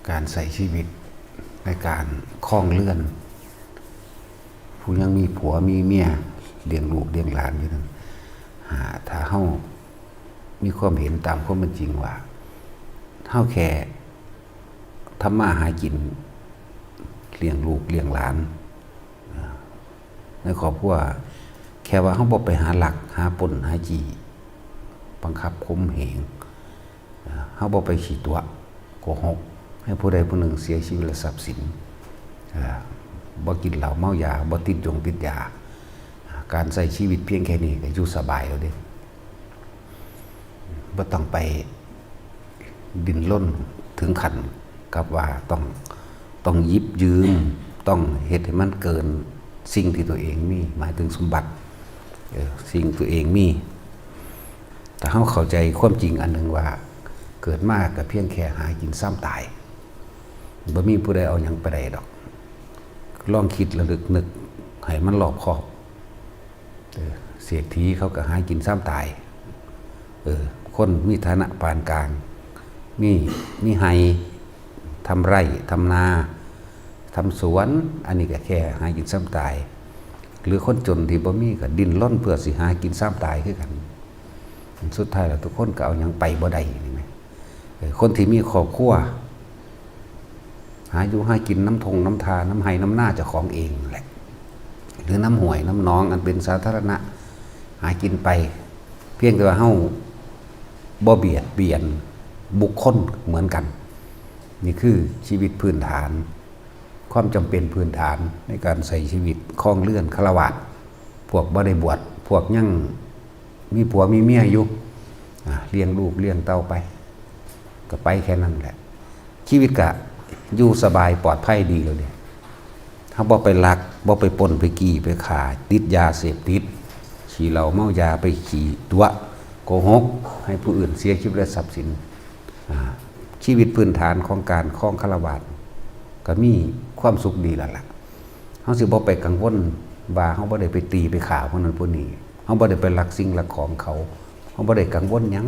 การใส่ชีวิตในการครองเรือนผู้ยังมีผัวมีเมียเลี้ยงลูกเลี้ยงหลานอยู่นั้นถ้าเฮามีความเห็นตามความเป็นจริงว่าเฮาแค่ทำมาหากินเลี้ยงลูกเลี้ยงหลานในครอบครัวแค่ว่าเฮาบ่ไปหาหลักหาปล้นหาจี้บังคับข่มเหงเฮาบ่ไปขี้ตัวโกหกให้ผู้ใดผู้หนึ่งเสียชีวิตและทรัพย์สินบ่กินเหล้าเมายาบ่ติดยาการใช้ชีวิตเพียงแค่นี้ก็อยู่สบายแล้วเด้บ่ต้องไปดิ้นรนถึงขั้นกับว่าต้องหยิบยืมต้องเฮ็ดให้มันเกินสิ่งที่ตัวเองมีหมายถึงสมบัติสิ่งตัวเองมีแต่เฮาเข้าใจความจริงอันนึงว่าเกิดมาก็เพียงแค่หากินซ้ำตายบ่มีผู้ใดเอาหยังไปได้ดอกลองคิดระลึกนึกให้มันรอบคอบเศรษฐีเขาก็หากินซ้ำตายคนมีฐานะปานกลางมีไร่ทำไร่ทำนาทำสวนอันนี้ก็แค่หากินซ้ำตายหรือคนจนที่บ่มีก็ดิ้นรนเพื่อสิหากินซ้ำตายคือกันสุดท้ายแล้วทุกคนก็เอาหยังไปบ่ได้นี่แหมคนที่มีครอบครัวหาอยู่หากินน้ำทงน้ำทาน้ำไห้น้ำหน้าเจ้าของเองแหละหรือน้ำห้วยน้ำหนองอันเป็นสาธารณะหากินไปเพียงแต่ว่าเฮาบ่เบียดเบียนบุคคลเหมือนกันนี่คือชีวิตพื้นฐานความจำเป็นพื้นฐานในการใช้ชีวิตครองเรือนฆราวาสพวกบ่ได้บวชพวกยังมีผัวมีเมียอยู่เลี้ยงลูกเลี้ยงเต้าไปก็ไปแค่นั้นแหละชีวิตก็อยู่สบายปลอดภัยดีแล้วเนี่ยถ้าบ่ไปลักบ่ไปปล้นไปกี้ไปฆ่าติดยาเสพติดขี่เหล้าเมายาไปขี่ตัวโกหกให้ผู้อื่นเสียชีวิตและทรัพย์สินชีวิตพื้นฐานของการครองฆราวาสก็มีความสุขดีแล้วล่ะเฮาสิบ่ไปกังวลว่าเฮาบ่ได้ไปตีไปฆ่าพวกนั้นพวกนี้เฮาบ่ได้ไปลักสิ่งลักของเขาเฮาบ่ได้กังวลหยัง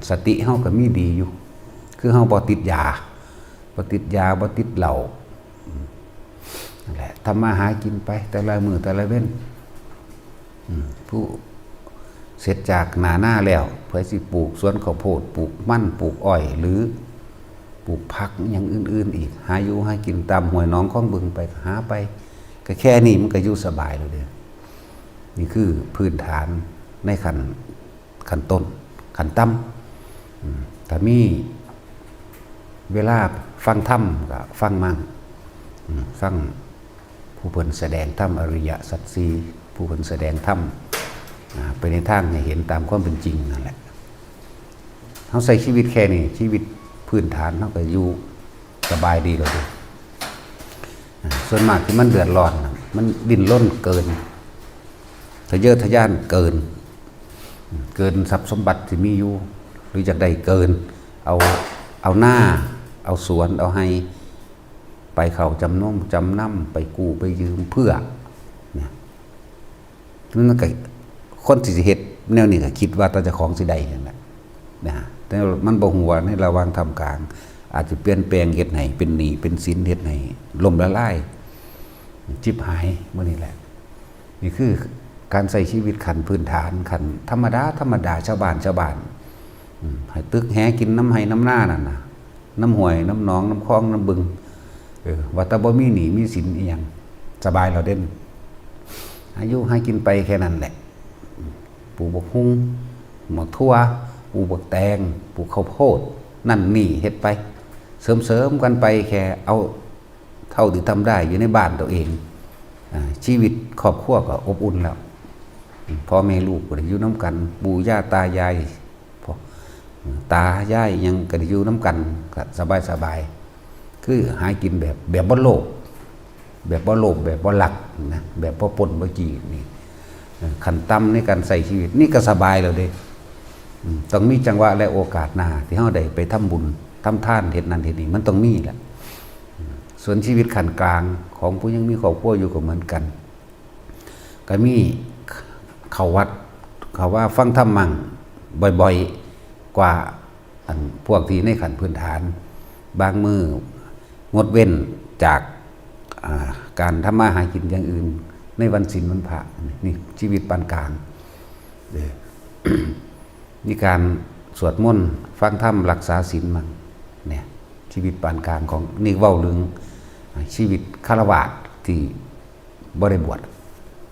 สติเฮาก็มีดีอยู่คือเฮาบ่ติดยาบ่ติดเหล้านั่นแหละทำมาหากินไปแต่ละมื้อแต่ละเว้นผู้เสร็จจากหน้าแล้วเพื่อสิปลูกสวนข้าวโพดปลูกมันปลูกอ้อยหรือปลูกผักอย่างอื่นๆอีกหาอยู่หากินตามห้วยน้องคลองบึงไปหาไปก็แค่นี้มันก็อยู่สบายแล้วเด้อนี่คือพื้นฐานในขั้นต้นขั้นต่ำแต่มีเวลาฟังธรรมก็ฟังมั่งฟังผู้เพิ่นแสดงธรรมอริยสัจสี่ผู้เพิ่นแสดงธรรมไปในทางให้เห็นตามความเป็นจริงนั่นแหละเฮาใช้ชีวิตแค่นี้ชีวิตพื้นฐานเฮาก็อยู่สบายดีแล้วดิส่วนมากที่มันเดือดร้อนมันดิ้นรนเกินทะเยอทะยานเกินทรัพย์สมบัติที่มีอยู่หรือจากใดเกินเอาหน้าเอาสวนเอาให้ไปเข้าจำนำไปกู้ไปยืมเพื่อเนี่ยนั่นก็คนที่สิเฮ็ดแนวนี้ก็คิดว่าตาเจ้าของสิได้นั่นแหละนะแต่มันบ่ฮู้ว่าในระหว่างทำกลางอาจจะเปลี่ยนแปลงเฮ็ดให้เป็นหนี้เป็นสินเฮ็ดให้ล่มละลายจิบหายมื้อนี้แหละนี่คือการใช้ชีวิตขั้นพื้นฐานขั้นธรรมดาชาวบ้านให้ตึกแหกินน้ำไห้น้ำหน้านั่นน่ะน้ำห้วยน้ำหนองน้ำคลองน้ำบึงว่าแต่บ่มีหนี้มีสินอีหยังสบายแล้วเด่นอายุให้กินไปแค่นั้นแหละปลูกบักฮุ้งหมกทั่วปลูกบักแตงปลูกข้าวโพดนั่นนี่เฮ็ดไปเสริมกันไปแค่เอาเท่าที่ทำได้อยู่ในบ้านตัวเองชีวิตครอบครัวก็อบอุ่นแล้วพ่อแม่ลูกก็ได้อยู่น้ำกันปู่ย่าตายายตายายยังก็ได้อยู่น้ำกันก็สบายคือหากินแบบบ่โลภแบบบ่หลักนะแบบบ่ปนบ่จี้นี่ขั้นต่ำในการใส่ชีวิตนี่ก็สบายแล้วเด้ต้องมีจังหวะและโอกาสหน้าที่เฮาได้ไปทำบุญทำทานเฮ็ดนั่นเฮ็ดนี่มันต้องมีแหละส่วนชีวิตขั้นกลางของผู้ยังมีครอบครัวอยู่ก็เหมือนกันก็มีเข้าวัดเขาว่าฟังธรรมมั่งบ่อยๆกว่าพวกที่ในขั้นพื้นฐาน บางมืองดเว้นจากการทำมาหากินอย่างอื่นในวันศีลวันพระนี่ชีวิตปานกลาง มีการสวดมนต์ฟังธรรมรักษาศีลมั่งเนี่ยชีวิตปานกลางของนี่เว้าเรื่องชีวิตฆราวาสที่บ่ได้บวช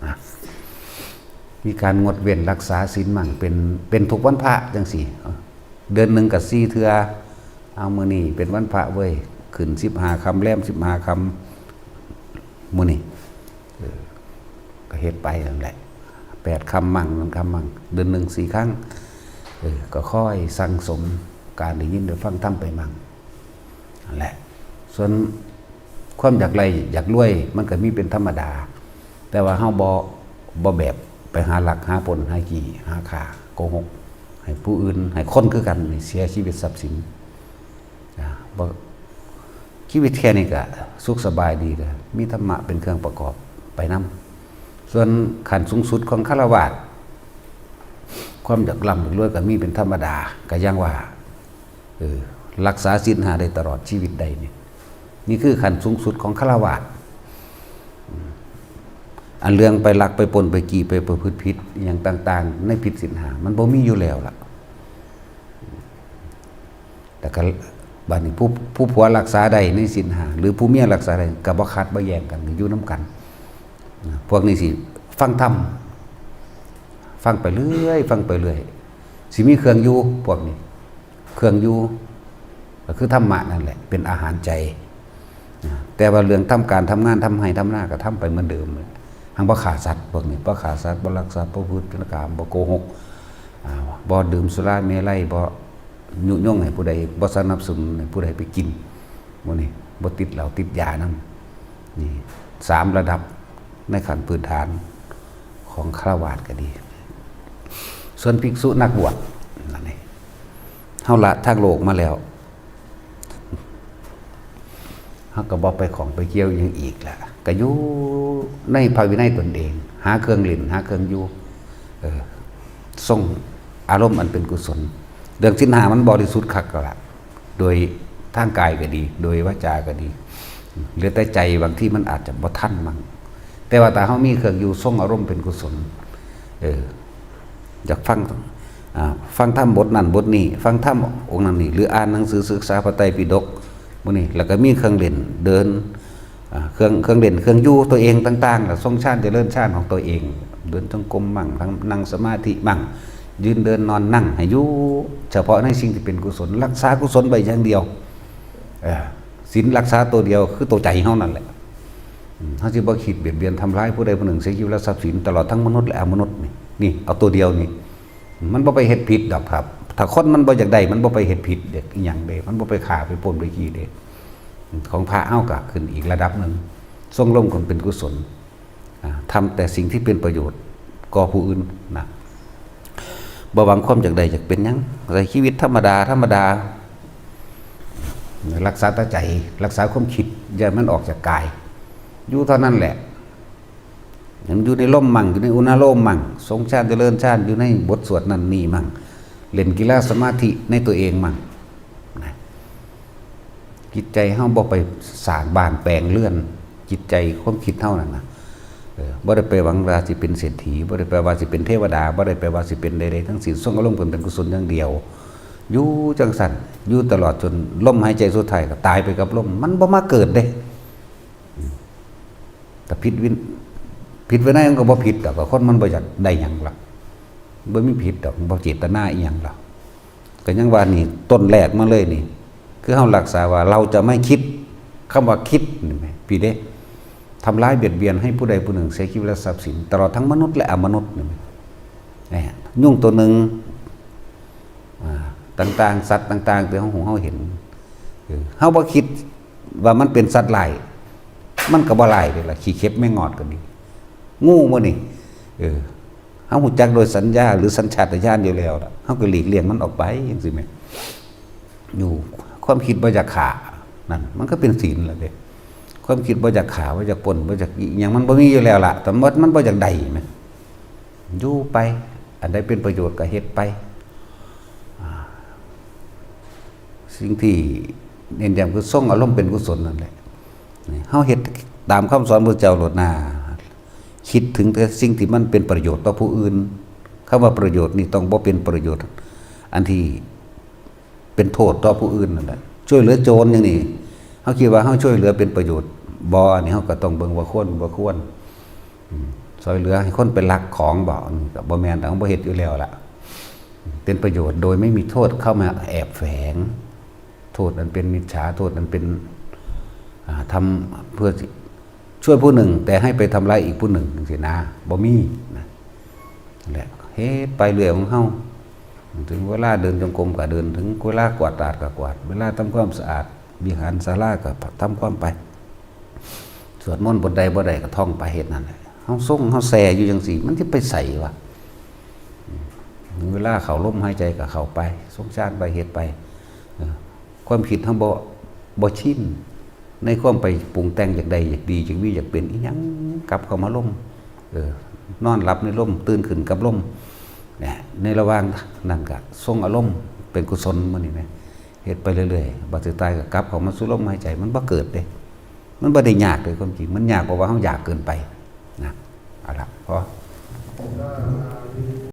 นะมีการงดเว้นรักษาศีลมั่งเป็นทุกวันพระจังสี่เดือนหนึ่งกับ4 เทื่อเอามื้อนี้เป็นวันพระเว้ยขึ้น15 ค่ำแรม15 ค่ำมื้อนี้ก็เฮ็ดไปนั่นแหละ8 ค่ำมั่ง1 ค่ำมั่งเดือนหนึ่ง4 ครั้งก็ค่อยสั่งสมการได้ยินได้ฟังธรรมไปมั่งนั่นแหละส่วนความอยากไรอยากรวยมันก็มีเป็นธรรมดาแต่ว่าเฮาบ่แบบไปหาหลักหาผลหากี่หาค่าโกหกให้ผู้อื่นให้คนคือกันเสียชีวิตทรัพย์สินบ่ชีวิตแค่นี้ก็สุขสบายดีเลยมีธรรมะเป็นเครื่องประกอบไปนำส่วนขั้นสูงสุดของฆราวาสความอยากร่ำอยากรวยก็มีเป็นธรรมดาก็ยังว่ารักษาศีล 5ได้ตลอดชีวิตใดนี่คือขั้นสูงสุดของฆราวาสอันเรื่องไปลักไปปนไปกี่ไปประพฤติผิดอย่างต่างๆในผิดศีล 5มันบ่มีอยู่แล้วล่ะแต่ก็บัดนี้ผู้ผัวรักษาได้ในศีล 5หรือผู้เมียรักษาได้ก็บ่ขัดบ่แย้งกันอยู่นำกันพวกนี้สิฟังธรรมฟังไปเรื่อยฟังไปเรื่อยสิมีเครื่องอยู่พวกนี้เครื่องอยู่ก็คือธรรมะนั่นแหละเป็นอาหารใจแต่ว่าเรื่องทำการทำงานทำให้ทำหน้าก็ทำไปเหมือนเดิมเลยหังบ่ฆ่าสัตว์พวกนี้บ่ฆ่าสัตว์บ่ลักทรัพย์บ่พูดกามบ่โกหกบ่ดื่มสุราเมลัยบ่ยุยงให้ผู้ใดบ่สนับสนุนให้ผู้ใดไปกินบ่นี่บ่ติดเหล้าติดยานำนี่3 ระดับในขั้นพื้นฐานของฆราวาสก็ดีส่วนภิกษุนักบวชนั่นเองเฮาละทางโลกมาแล้วเฮาก็บ่ไปของไปเกี่ยวอย่างอีกล่ะก็อยู่ในภาวินัยตนเองหาเครื่องเล่นหาเครื่องอยู่ทรงอารมณ์อันเป็นกุศลเรื่องศีล 5มันบริสุทธิ์คักก็ล่ะโดยทางกายก็ดีโดยวาจาก็ดีเหลือแต่ใจบางที่มันอาจจะบ่ทันมั่งแต่ว่าถ้าเฮามีเครื่องอยู่ทรงอารมณ์เป็นกุศลอยากฟังธรรมบทนั้นบทนี้ฟังธรรมองค์นั้นนี่หรืออ่านหนังสือศึกษาพระไตรปิฎกมื้อนี้แล้วก็มีเครื่องเล่นเดินเครื่องเล่นเครื่องอยู่ตัวเองต่างๆแล้วทรงฌานเจริญฌานของตัวเองเดินจงกรมมั่งนั่งสมาธิมั่งยืนเดินนอนนั่งให้อยู่เฉพาะในสิ่งที่เป็นกุศลรักษากุศลไปอย่างเดียวศีลรักษาตัวเดียวคือตัวใจเฮานั่นแหละเฮาสิบ่คิดเบียดเบียนทำร้ายผู้ใดผู้หนึ่งเสียชีวิตและทรัพย์สินตลอดทั้งมนุษย์และอมนุษย์นี่เอาตัวเดียวนี่มันบ่ไปเฮ็ดผิดดอกครับถ้าคนมันบ่อยากได้มันบ่ไปเฮ็ดผิดเด็กอีหยังเด้มันบ่ไปฆ่าไปปล้นไปขี้เด้ของพระเฮาก็ขึ้นอีกระดับนึงทรงลงคนเป็นกุศลทำแต่สิ่งที่เป็นประโยชน์ก่อผู้อื่นนะบ่หวังความอยากได้อยากเป็นหยังในชีวิตธรรมดารักษาตาใจรักษาความคิดอย่ามันออกจากกายอยู่เท่านั้นแหละอย่างอยู่ในลมมั่งอยู่ในอุณาโลมมั่งทรงฌานเจริญฌานอยู่ในบทสวดนั่นนี่มั่งเล่นกีฬาสมาธิในตัวเองมั่งนะจิตใจเฮาบ่ไปสร้างบ้านแปลงเรือนจิตใจความคิดเท่านั้นนะบ่ได้ไปหวังว่าสิเป็นเศรษฐีบ่ได้แปลว่าสิเป็นเทวดาบ่ได้แปลว่าสิเป็นใดๆทั้งสิ้นทรงอารมณ์เป็นกุศลอย่างเดียวอยู่จังซั่นอยู่ตลอดจนลมหายใจสุดท้ายก็ตายไปกับลมมันบ่มาเกิดเด้แต่ผิดวินัยมันก็บ่ผิดดอกคนมันบ่อยากได้หยังหรอกบ่มีผิดดอกบ่เจตนาอีหยังหรอกก็ยังว่านี่ต้นแรกมาเลยนี่คือเฮารักษาว่าเราจะไม่คิดคำว่าคิดนี่แม่พี่เด้ทำร้ายเบียดเบียนให้ผู้ใดผู้หนึ่งเสียชีวิตและทรัพย์สินตลอดทั้งมนุษย์และอมนุษย์นี่แม่ยุ่งตัวหนึ่งต่างๆสัตว์ต่างๆที่ของเฮาเห็นเฮาบ่คิดว่ามันเป็นสัตว์หลายมันก็บ่หลายเด้ล่ะขี้เข็บไม่งอดก็ดีงูมื้อนี่เฮาฮู้จักโดยสัญญาหรือสัญชาตญาณอยู่แล้วล่ะเฮาก็หลีกเลี่ยงมันออกไปจังซี่แม่อยู่ความคิดบ่อยากฆ่านั่นมันก็เป็นศีลแล้วเด้ความคิดบ่อยากฆ่าบ่อยากปล้นบ่อยากอิหยังมันบ่มีอยู่แล้วล่ะแต่มันบ่อยากได้แม่อยู่ไปอันใดเป็นประโยชน์ก็เฮ็ดไปสิ่งที่ เน้นย้ำคือทรงอารมณ์เป็นกุศลนั่นแหละนี่เฮาเฮ็ดตามคำสอนพระเจ้าโลดหน้าคิดถึงแต่สิ่งที่มันเป็นประโยชน์ต่อผู้อื่นคำว่าประโยชน์นี่ต้องบ่เป็นประโยชน์อันที่เป็นโทษต่อผู้อื่นนั่นแหละช่วยเหลือโจรอย่างนี้เฮาคิดว่าเฮาช่วยเหลือเป็นประโยชน์บ่อันนี้เฮาก็ต้องเบิ่งว่าควรบ่ควรช่วยเหลือให้คนไปลักของบ่นี่ก็บ่แม่นเฮาบ่เฮ็ดอยู่แล้วล่ะเป็นประโยชน์โดยไม่มีโทษเข้ามาแอบแฝงโทษนั้นเป็นมิจฉาโทษนั้นเป็นทำเพื่อช่วยผู้หนึ่งแต่ให้ไปทำร้ายอีกผู้หนึ่งจังซี่นะบ่มีนะนั่นแหละเฮ็ดไปเรื่อยของเฮาถึงเวลาเดินจงกรมก็เดินถึงเวลากวาดลาดก็กวาดเวลาทำความสะอาดวิหารศาลาก็ทำความไปสวดมนต์บทใดบ่ใดก็ท่องไปเฮ็ดนั่นแหละเฮาส่งเฮาแซ่อยู่จังซี่มันสิไปใส่วะเวลาเข้าลมหายใจก็เข้าไปสงสารไปเฮ็ดไปความคิดเฮาบ่ชินในความไปปรุงแต่งอย่างใดอยากดีอยากมีอยากเป็นอีหยังกลับเข้ามาลมนอนหลับในลมตื่นขึ้นกับลมเนี่ยในระหว่างนั่นก็ทรงอารมณ์เป็นกุศลมื้อนี้แหมเฮ็ดไปเรื่อยๆบัดสุดท้ายก็กลับเข้ามาสู่ลมหายใจมันบ่เกิดเด้มันบ่ได้ยากเลยความจริงมันยากเพราะว่าเฮาอยากเกินไปนะเอาล่ะพอ